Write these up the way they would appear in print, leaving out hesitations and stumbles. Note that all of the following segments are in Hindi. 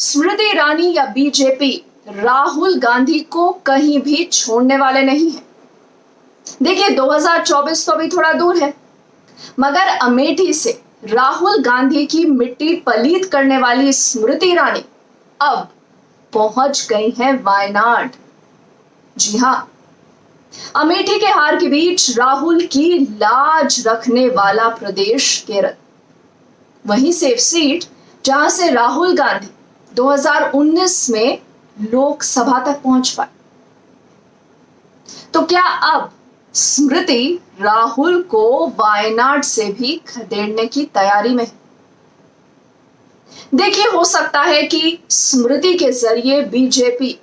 स्मृति ईरानी या बीजेपी राहुल गांधी को कहीं भी छोड़ने वाले नहीं है। देखिए 2024 तो अभी थोड़ा दूर है, मगर अमेठी से राहुल गांधी की मिट्टी पलीत करने वाली स्मृति ईरानी अब पहुंच गई हैं वायनाड। जी हां, अमेठी के हार के बीच राहुल की लाज रखने वाला प्रदेश केरल, वही सेफ सीट जहां से राहुल गांधी 2019 में लोकसभा तक पहुंच पाए। तो क्या अब स्मृति राहुल को वायनाड से भी खदेड़ने की तैयारी में है? देखिए, हो सकता है कि स्मृति के जरिए बीजेपी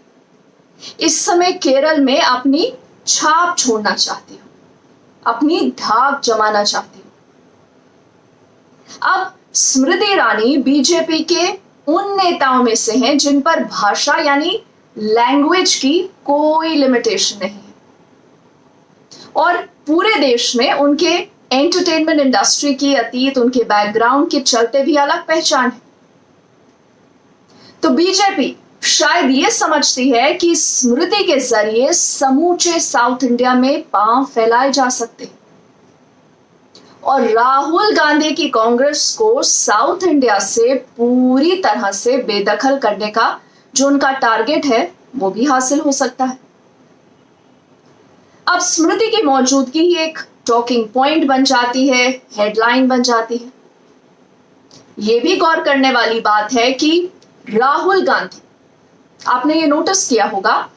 इस समय केरल में अपनी छाप छोड़ना चाहती हो, अपनी धाक जमाना चाहती हो। अब स्मृति ईरानी बीजेपी के उन नेताओं में से हैं जिन पर भाषा यानी लैंग्वेज की कोई लिमिटेशन नहीं है और पूरे देश में उनके एंटरटेनमेंट इंडस्ट्री की अतीत, उनके बैकग्राउंड के चलते भी अलग पहचान है। तो बीजेपी शायद ये समझती है कि स्मृति के जरिए समूचे साउथ इंडिया में पांव फैलाए जा सकते हैं और राहुल गांधी की कांग्रेस को साउथ इंडिया से पूरी तरह से बेदखल करने का जो उनका टारगेट है वो भी हासिल हो सकता है। अब स्मृति की मौजूदगी ही एक टॉकिंग पॉइंट बन जाती है, हेडलाइन बन जाती है। यह भी गौर करने वाली बात है कि राहुल गांधी, आपने ये नोटिस किया होगा,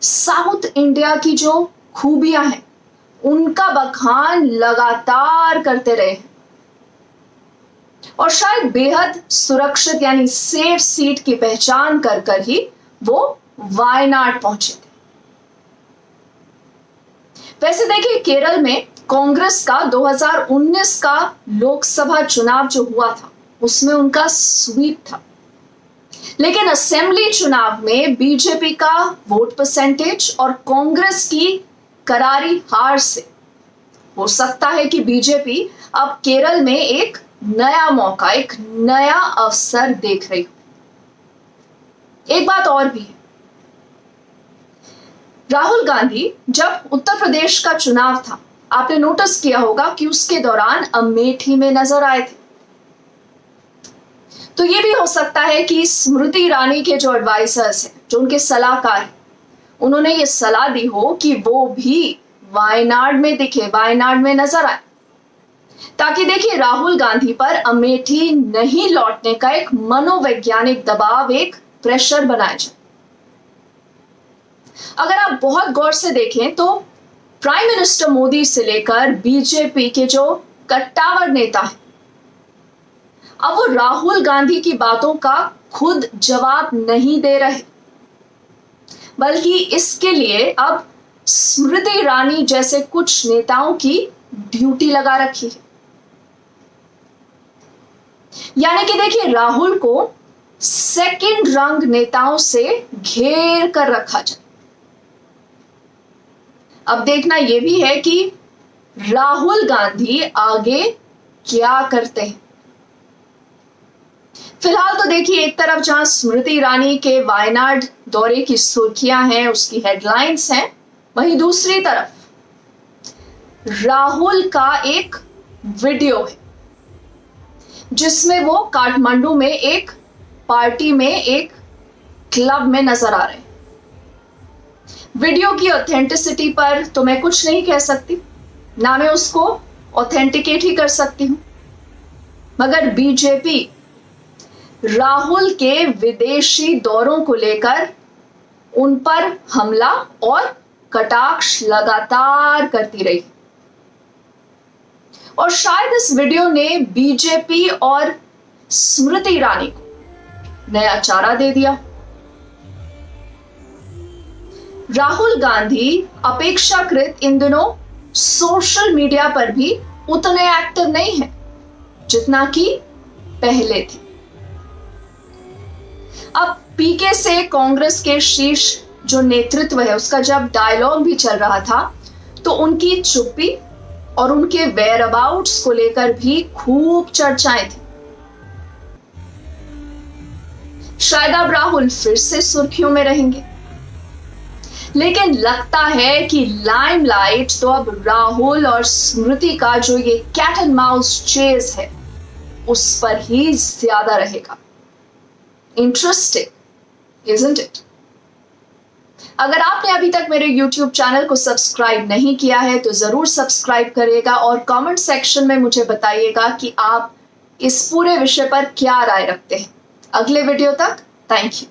साउथ इंडिया की जो खूबियां हैं उनका बखान लगातार करते रहे और शायद बेहद सुरक्षित यानी सेफ सीट की पहचान कर कर ही वो वायनाड पहुंचे थे। वैसे देखिए, केरल में कांग्रेस का 2019 का लोकसभा चुनाव जो हुआ था उसमें उनका स्वीप था, लेकिन असेंबली चुनाव में बीजेपी का वोट परसेंटेज और कांग्रेस की करारी हार से हो सकता है कि बीजेपी अब केरल में एक नया मौका, एक नया अवसर देख रही हो। एक बात और भी है, राहुल गांधी जब उत्तर प्रदेश का चुनाव था, आपने नोटिस किया होगा कि उसके दौरान अमेठी में नजर आए थे। तो ये भी हो सकता है कि स्मृति ईरानी के जो एडवाइजर्स हैं, जो उनके सलाहकार हैं, उन्होंने ये सलाह दी हो कि वो भी वायनाड में दिखे, वायनाड में नजर आए, ताकि देखिए राहुल गांधी पर अमेठी नहीं लौटने का एक मनोवैज्ञानिक दबाव, एक प्रेशर बनाया जाए। अगर आप बहुत गौर से देखें तो प्राइम मिनिस्टर मोदी से लेकर बीजेपी के जो कट्टावर नेता हैं, अब वो राहुल गांधी की बातों का खुद जवाब नहीं दे रहे, बल्कि इसके लिए अब स्मृति ईरानी जैसे कुछ नेताओं की ड्यूटी लगा रखी है। यानी कि देखिए, राहुल को सेकंड रंग नेताओं से घेर कर रखा जाए। अब देखना यह भी है कि राहुल गांधी आगे क्या करते हैं। फिलहाल तो देखिए, एक तरफ जहां स्मृति ईरानी के वायनाड दौरे की सुर्खियां हैं, उसकी हेडलाइंस हैं, वहीं दूसरी तरफ राहुल का एक वीडियो है जिसमें वो काठमांडू में एक पार्टी में, एक क्लब में नजर आ रहे हैं। वीडियो की ऑथेंटिसिटी पर तो मैं कुछ नहीं कह सकती, ना मैं उसको ऑथेंटिकेट ही कर सकती हूं, मगर बीजेपी राहुल के विदेशी दौरों को लेकर उन पर हमला और कटाक्ष लगातार करती रही और शायद इस वीडियो ने बीजेपी और स्मृति ईरानी को नया चारा दे दिया। राहुल गांधी अपेक्षाकृत इन दिनों सोशल मीडिया पर भी उतने एक्टिव नहीं है जितना कि पहले थी। अब पीके से कांग्रेस के शीर्ष जो नेतृत्व है उसका जब डायलॉग भी चल रहा था तो उनकी चुप्पी और उनके वेयर अबाउट्स को लेकर भी खूब चर्चाएं थी। शायद अब राहुल फिर से सुर्खियों में रहेंगे, लेकिन लगता है कि लाइमलाइट तो अब राहुल और स्मृति का जो ये कैट एंड माउस चेज है उस पर ही ज्यादा रहेगा। Interesting, isn't it? अगर आपने अभी तक मेरे YouTube चैनल को सब्सक्राइब नहीं किया है तो जरूर सब्सक्राइब करिएगा और कमेंट सेक्शन में मुझे बताइएगा कि आप इस पूरे विषय पर क्या राय रखते हैं। अगले वीडियो तक थैंक यू।